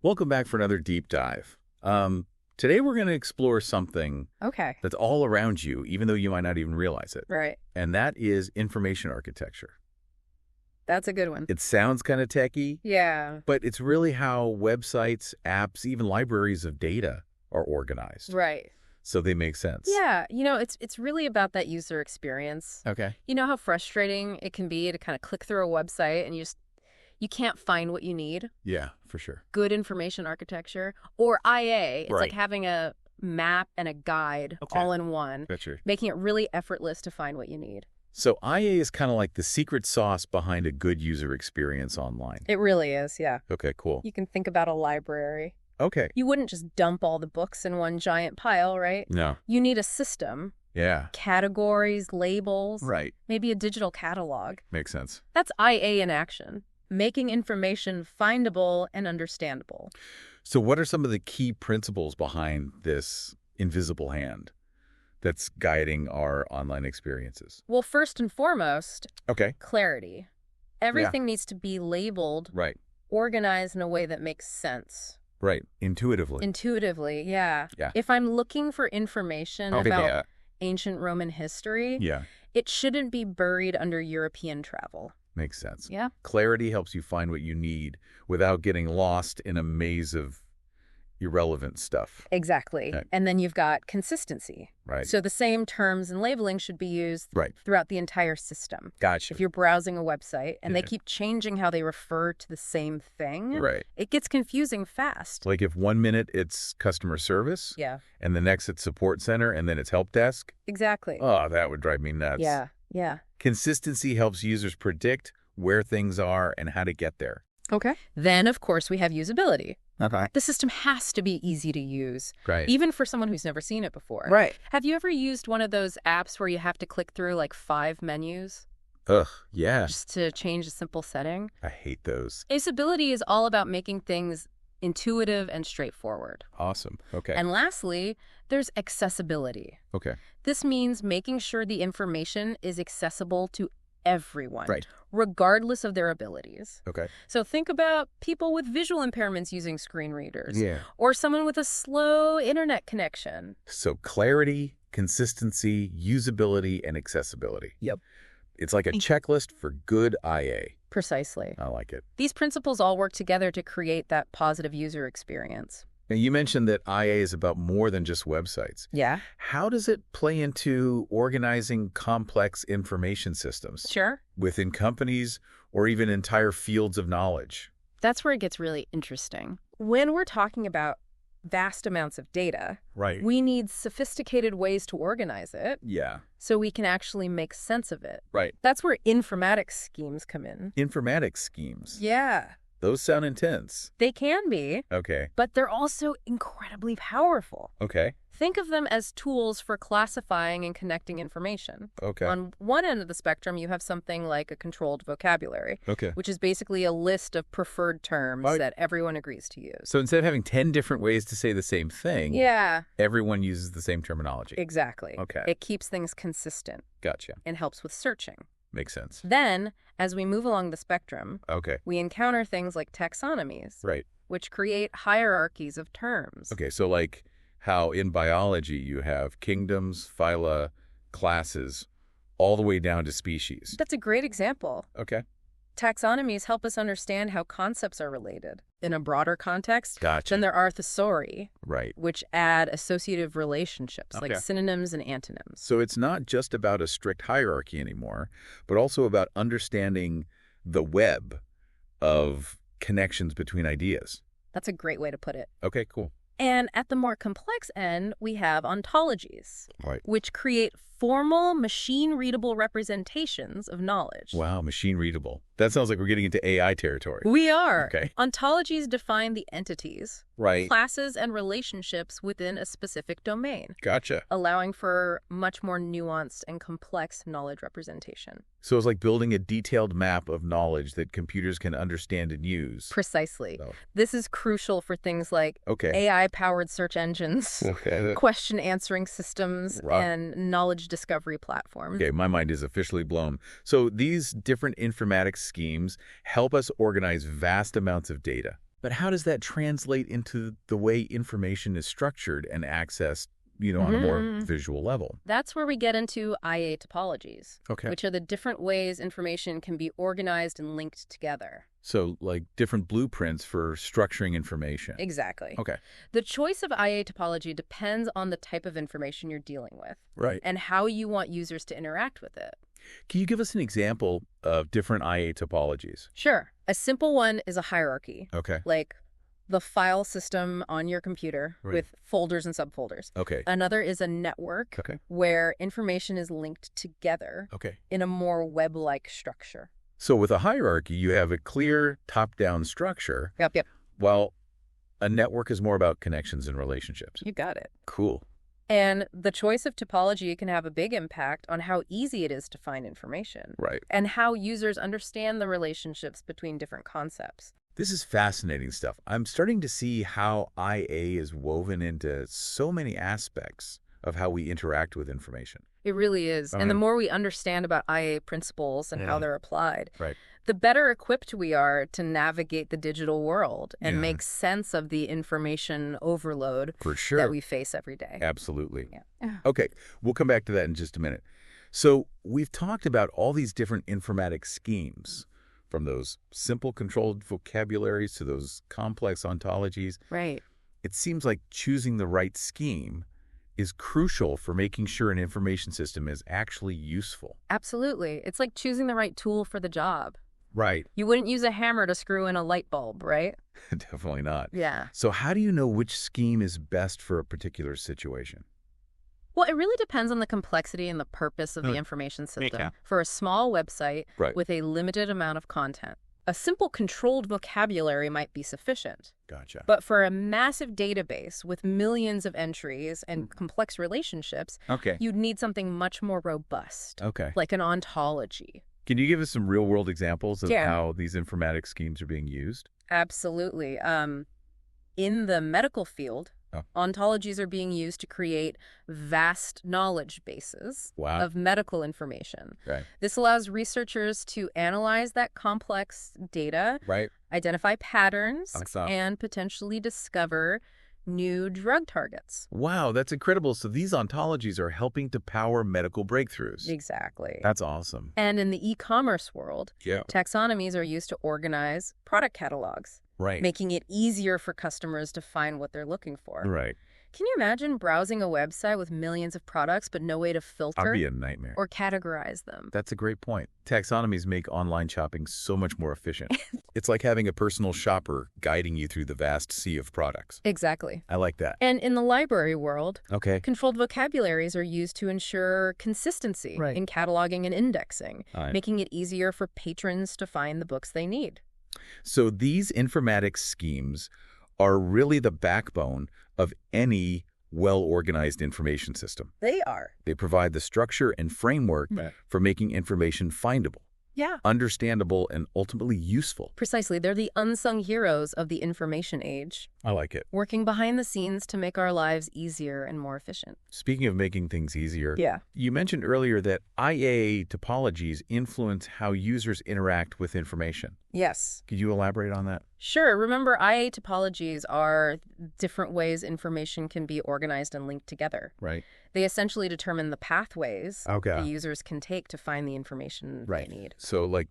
Welcome back for another deep dive. Today we're going to explore something Okay. that's all around you, even though you might not even realize it. Right. And that is information architecture. That's a good one. It sounds kind of techy, Yeah. but it's really how websites, apps, even libraries of data are organized. Right. So they make sense. Yeah. It's really about that user experience. Okay. You know how frustrating it can be to kind of click through a website and you can't find what you need? Yeah, for sure. Good information architecture or IA. It's Right. like having a map and a guide all in one, Gotcha. making it really effortless to find what you need. So IA is kind of like the secret sauce behind a good user experience online. It really is, yeah. Okay, cool. You can think about a library. Okay. You wouldn't just dump all the books in one giant pile, right? No. You need a system, Yeah. categories, labels, Right. maybe a digital catalog. Makes sense. That's IA in action, making information findable and understandable. So what are some of the key principles behind this invisible hand that's guiding our online experiences? Well, first and foremost, Okay. clarity. Everything needs to be labeled, Right. organized in a way that makes sense. Right. Intuitively. Intuitively, yeah. Yeah. If I'm looking for information Okay, about yeah. ancient Roman history, Yeah. it shouldn't be buried under European travel. Makes sense. Yeah. Clarity helps you find what you need without getting lost in a maze of irrelevant stuff. Exactly. Okay. And then you've got consistency. Right. So the same terms and labeling should be used Right. throughout the entire system. Gotcha. If you're browsing a website and they Yeah. keep changing how they refer to the same thing, Right. it gets confusing fast. Like if 1 minute it's customer service Yeah, and the next it's support center and then it's help desk. exactly. Oh, that would drive me nuts. Yeah. Consistency helps users predict where things are and how to get there. Okay. Then, of course, we have usability. Okay. The system has to be easy to use, Right. even for someone who's never seen it before. Right. Have you ever used one of those apps where you have to click through like 5 menus Ugh, yeah. just to change a simple setting? I hate those. Usability is all about making things intuitive and straightforward. Awesome. Okay. And lastly, there's accessibility. Okay. This means making sure the information is accessible to everyone, Right. regardless of their abilities. Okay. So think about people with visual impairments using screen readers, Yeah. or someone with a slow internet connection. So clarity, consistency, usability, and accessibility. Yep. It's like a checklist for good IA. Precisely. I like it. These principles all work together to create that positive user experience. Now, you mentioned that IA is about more than just websites. Yeah. How does it play into organizing complex information systems Sure. within companies or even entire fields of knowledge? That's where it gets really interesting. When we're talking about vast amounts of data, Right. we need sophisticated ways to organize it Yeah. so we can actually make sense of it. Right. That's where informatics schemes come in. Informatics schemes. Yeah, Those sound intense. they can be, Okay. but they're also incredibly powerful. Okay. Think of them as tools for classifying and connecting information. Okay. On one end of the spectrum, you have something like a controlled vocabulary, Okay. which is basically a list of preferred terms Right. that everyone agrees to use. So instead of having 10 different ways to say the same thing, Yeah, everyone uses the same terminology. exactly. Okay. It keeps things consistent Gotcha. and helps with searching. Makes sense. Then, as we move along the spectrum, Okay. we encounter things like taxonomies, Right. which create hierarchies of terms. Okay. So like how in biology you have kingdoms, phyla, classes, all the way down to species. That's a great example. Okay. Taxonomies help us understand how concepts are related. In a broader context, Gotcha. then there are thesauri, Right. which add associative relationships like Okay. synonyms and antonyms. So it's not just about a strict hierarchy anymore, but also about understanding the web of connections between ideas. That's a great way to put it. Okay, cool. And at the more complex end, we have ontologies, Right. which create formal, machine-readable representations of knowledge. Wow, machine readable. That sounds like we're getting into AI territory. We are. Okay. Ontologies define the entities, Right. classes, and relationships within a specific domain, Gotcha. allowing for much more nuanced and complex knowledge representation. So it's like building a detailed map of knowledge that computers can understand and use. Precisely. So- This is crucial for things like Okay. AI-powered search engines, Okay. question answering systems, Right. and knowledge discovery platforms. Okay, my mind is officially blown. So these different informatics schemes help us organize vast amounts of data. But how does that translate into the way information is structured and accessed, on a more visual level? That's where we get into IA topologies, Okay. which are the different ways information can be organized and linked together. So, like different blueprints for structuring information. Exactly. Okay. The choice of IA topology depends on the type of information you're dealing with Right. and how you want users to interact with it. Can you give us an example of different IA topologies? Sure. A simple one is a hierarchy, Okay. like the file system on your computer Right. with folders and subfolders. Okay. Another is a network Okay. where information is linked together Okay. in a more web-like structure. So with a hierarchy, you have a clear top-down structure, Yep. while a network is more about connections and relationships. You got it. Cool. And the choice of topology can have a big impact on how easy it is to find information Right. and how users understand the relationships between different concepts. This is fascinating stuff. I'm starting to see how IA is woven into so many aspects of how we interact with information. It really is. And the more we understand about IA principles and how they're applied, Right. the better equipped we are to navigate the digital world and Yeah. make sense of the information overload For sure. that we face every day. Absolutely. Yeah. Okay, we'll come back to that in just a minute. So we've talked about all these different informatics schemes, from those simple controlled vocabularies to those complex ontologies. Right. It seems like choosing the right scheme is crucial for making sure an information system is actually useful. Absolutely. It's like choosing the right tool for the job. Right. You wouldn't use a hammer to screw in a light bulb, right? Definitely not. Yeah. So how do you know which scheme is best for a particular situation? Well, it really depends on the complexity and the purpose of the information system. Yeah. For a small website Right. with a limited amount of content, a simple controlled vocabulary might be sufficient. Gotcha. But for a massive database with millions of entries and complex relationships, Okay. you'd need something much more robust, Okay. like an ontology. Can you give us some real-world examples of Yeah. how these informatics schemes are being used? Absolutely. In the medical field, ontologies are being used to create vast knowledge bases Wow. of medical information. Right. This allows researchers to analyze that complex data, Right. identify patterns, Awesome. and potentially discover new drug targets. Wow, that's incredible. So these ontologies are helping to power medical breakthroughs. Exactly. That's awesome. And in the e-commerce world, Yeah. taxonomies are used to organize product catalogs, Right. making it easier for customers to find what they're looking for. Right. Can you imagine browsing a website with millions of products but no way to filter That'd be a nightmare. or categorize them? That's a great point. Taxonomies make online shopping so much more efficient. It's like having a personal shopper guiding you through the vast sea of products. Exactly. I like that. And in the library world, Okay. controlled vocabularies are used to ensure consistency Right. in cataloging and indexing, All right. making it easier for patrons to find the books they need. So these informatics schemes are really the backbone of any well-organized information system. They are. They provide the structure and framework Right. for making information findable, Yeah. understandable, and ultimately useful. Precisely. They're the unsung heroes of the information age, I like it. working behind the scenes to make our lives easier and more efficient. Speaking of making things easier, Yeah. you mentioned earlier that IA topologies influence how users interact with information. Yes. Could you elaborate on that? Sure. Remember, IA topologies are different ways information can be organized and linked together. Right. They essentially determine the pathways Okay. the users can take to find the information Right. they need. So like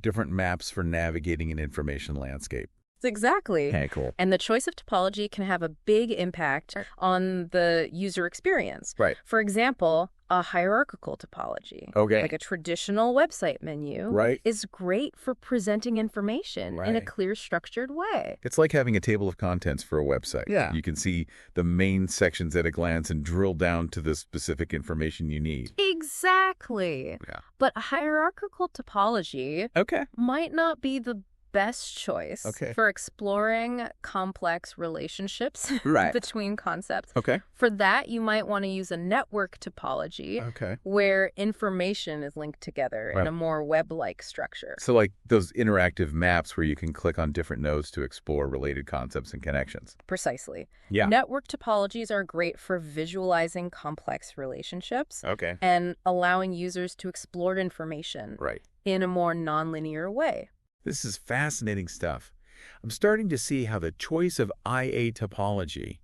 different maps for navigating an information landscape. Exactly. Hey, cool. And the choice of topology can have a big impact on the user experience. Right. For example, a hierarchical topology, Okay. like a traditional website menu, Right. is great for presenting information in a Right. clear, structured way. It's like having a table of contents for a website. Yeah. You can see the main sections at a glance and drill down to the specific information you need. Exactly. Yeah. But a hierarchical topology Okay. might not be the best choice Okay. for exploring complex relationships Right. between concepts. Okay. For that, you might want to use a network topology Okay. where information is linked together in Right. a more web-like structure. So like those interactive maps where you can click on different nodes to explore related concepts and connections. Precisely. Yeah. Network topologies are great for visualizing complex relationships Okay. and allowing users to explore information Right. in a more nonlinear way. This is fascinating stuff. I'm starting to see how the choice of IA topology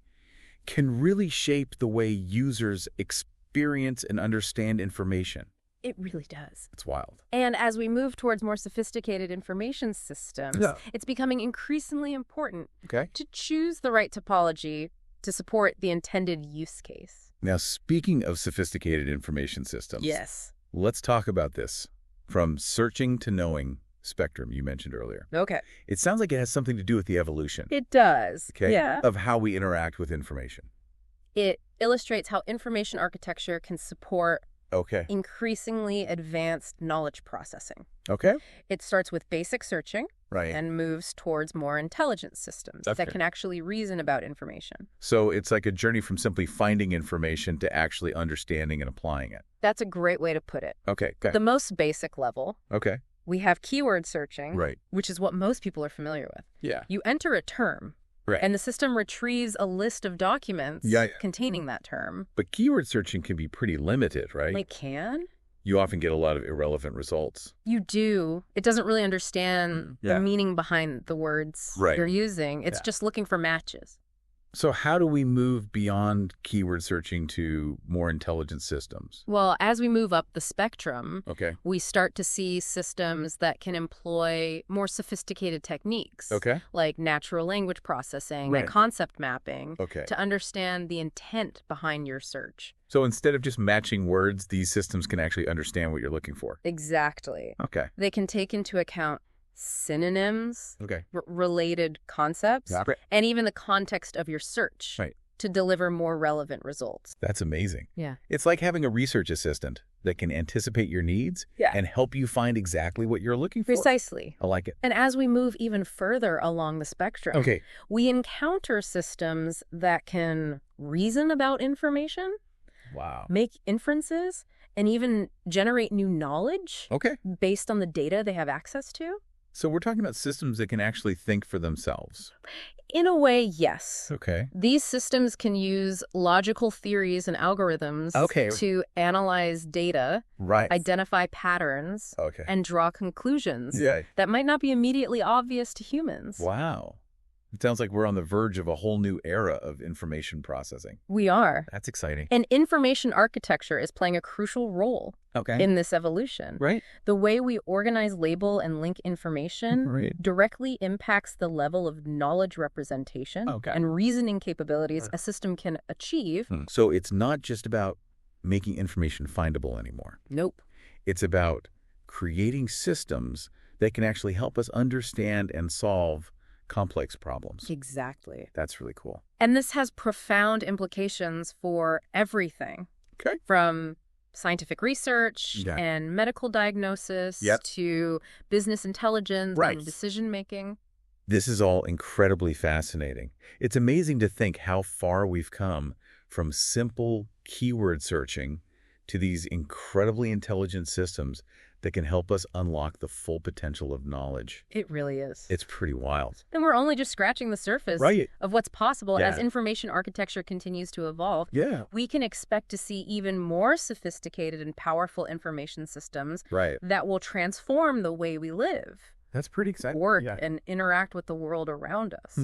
can really shape the way users experience and understand information. It really does. It's wild. And as we move towards more sophisticated information systems, it's becoming increasingly important to choose the right topology to support the intended use case. Now, speaking of sophisticated information systems, let's talk about this. From searching to knowing spectrum you mentioned earlier. Okay. It sounds like it has something to do with the evolution. It does. Yeah. Of how we interact with information. It illustrates how information architecture can support increasingly advanced knowledge processing. It starts with basic searching and moves towards more intelligent systems that can actually reason about information. So it's like a journey from simply finding information to actually understanding and applying it. That's a great way to put it. The most basic level. We have keyword searching, which is what most people are familiar with. You enter a term. And the system retrieves a list of documents containing that term. But keyword searching can be pretty limited, right? It can. You often get a lot of irrelevant results. You do. It doesn't really understand the meaning behind the words you're using. It's just looking for matches. So how do we move beyond keyword searching to more intelligent systems? Well, as we move up the spectrum, we start to see systems that can employ more sophisticated techniques, like natural language processing and concept mapping, to understand the intent behind your search. So instead of just matching words, these systems can actually understand what you're looking for. Exactly. They can take into account synonyms, related concepts, and even the context of your search to deliver more relevant results. That's amazing. It's like having a research assistant that can anticipate your needs and help you find exactly what you're looking for. Precisely. I like it. And as we move even further along the spectrum, we encounter systems that can reason about information, make inferences, and even generate new knowledge based on the data they have access to. So we're talking about systems that can actually think for themselves. In a way, yes. These systems can use logical theories and algorithms to analyze data, identify patterns, and draw conclusions that might not be immediately obvious to humans. Wow. It sounds like we're on the verge of a whole new era of information processing. We are. That's exciting. And information architecture is playing a crucial role in this evolution. The way we organize, label, and link information directly impacts the level of knowledge representation and reasoning capabilities a system can achieve. So it's not just about making information findable anymore. Nope. It's about creating systems that can actually help us understand and solve complex problems. Exactly. That's really cool. And this has profound implications for everything. From scientific research and medical diagnosis to business intelligence and decision-making. This is all incredibly fascinating. It's amazing to think how far we've come from simple keyword searching to these incredibly intelligent systems that can help us unlock the full potential of knowledge. It really is. It's pretty wild. And we're only just scratching the surface of what's possible as information architecture continues to evolve. We can expect to see even more sophisticated and powerful information systems that will transform the way we live. That's pretty exciting. Work and interact with the world around us.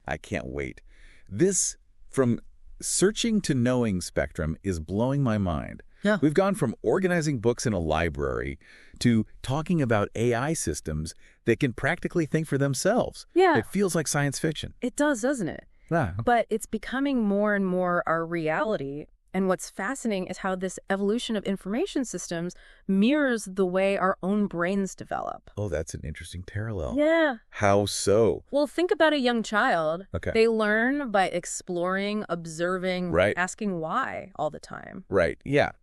I can't wait. This, from searching to knowing spectrum, is blowing my mind. We've gone from organizing books in a library to talking about AI systems that can practically think for themselves. It feels like science fiction. It does, doesn't it? But it's becoming more and more our reality. And what's fascinating is how this evolution of information systems mirrors the way our own brains develop. Oh, that's an interesting parallel. How so? Well, think about a young child. They learn by exploring, observing, asking why all the time.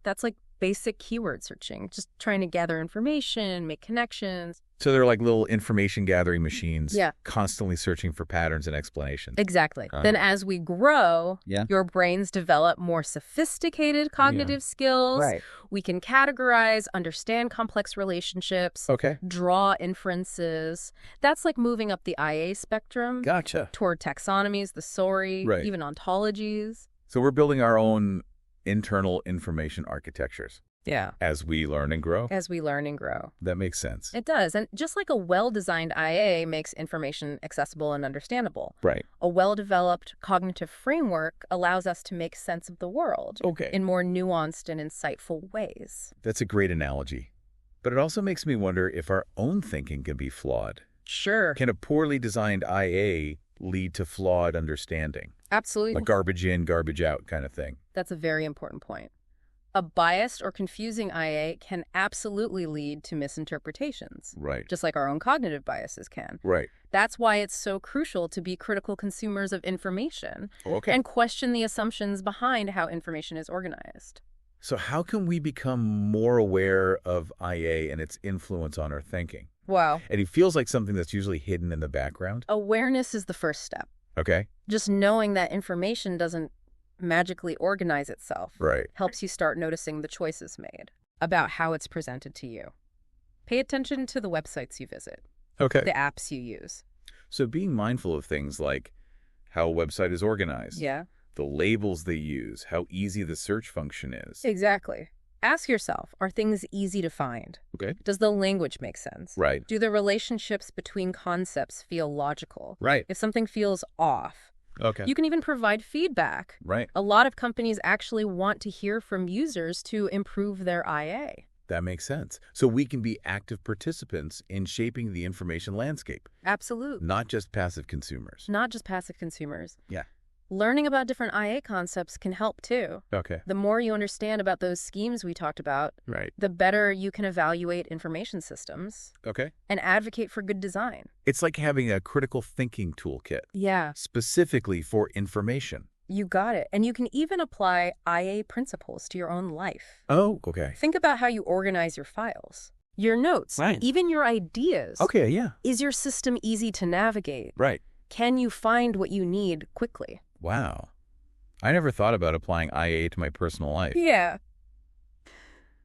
That's like basic keyword searching, just trying to gather information, make connections. So they're like little information gathering machines, constantly searching for patterns and explanations. Exactly. Then as we grow, your brains develop more sophisticated cognitive skills. We can categorize, understand complex relationships, draw inferences. That's like moving up the IA spectrum toward taxonomies, the SORI, even ontologies. So we're building our own internal information architectures. Yeah. As we learn and grow? As we learn and grow. That makes sense. It does. And just like a well-designed IA makes information accessible and understandable. Right. A well-developed cognitive framework allows us to make sense of the world in more nuanced and insightful ways. That's a great analogy. But it also makes me wonder if our own thinking can be flawed. Sure. Can a poorly designed IA lead to flawed understanding? Absolutely. Like garbage in, garbage out kind of thing. That's a very important point. A biased or confusing IA can absolutely lead to misinterpretations. Right. Just like our own cognitive biases can. Right. That's why it's so crucial to be critical consumers of information and question the assumptions behind how information is organized. So how can we become more aware of IA and its influence on our thinking? Wow. And it feels like something that's usually hidden in the background. Awareness is the first step. Okay. Just knowing that information doesn't magically organize itself helps you start noticing the choices made about how it's presented to you. Pay attention to the websites you visit, the apps you use. So being mindful of things like how a website is organized, the labels they use, how easy the search function is. Exactly. Ask yourself, are things easy to find? Okay. Does the language make sense? Right. Do the relationships between concepts feel logical? Right. If something feels off, you can even provide feedback. Right. A lot of companies actually want to hear from users to improve their IA. That makes sense. So we can be active participants in shaping the information landscape. Absolutely. Not just passive consumers. Not just passive consumers. Yeah. Learning about different IA concepts can help too. Okay. The more you understand about those schemes we talked about, the better you can evaluate information systems. And advocate for good design. It's like having a critical thinking toolkit. Yeah. Specifically for information. You got it. And you can even apply IA principles to your own life. Oh, okay. Think about how you organize your files, your notes, even your ideas. Okay, yeah. Is your system easy to navigate? Right. Can you find what you need quickly? Wow. I never thought about applying IA to my personal life. Yeah.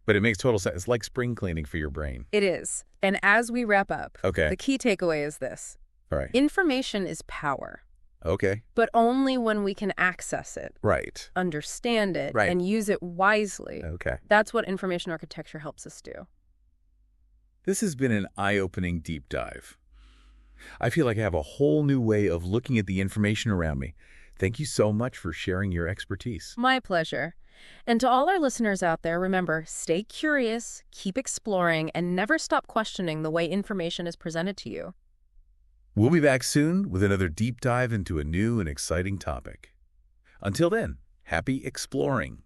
But it makes total sense. It's like spring cleaning for your brain. It is. And as we wrap up, the key takeaway is this. All right. Information is power. Okay. But only when we can access it. Right. Understand it. And use it wisely. Okay. That's what information architecture helps us do. This has been an eye-opening deep dive. I feel like I have a whole new way of looking at the information around me. Thank you so much for sharing your expertise. My pleasure. And to all our listeners out there, remember, stay curious, keep exploring, and never stop questioning the way information is presented to you. We'll be back soon with another deep dive into a new and exciting topic. Until then, happy exploring.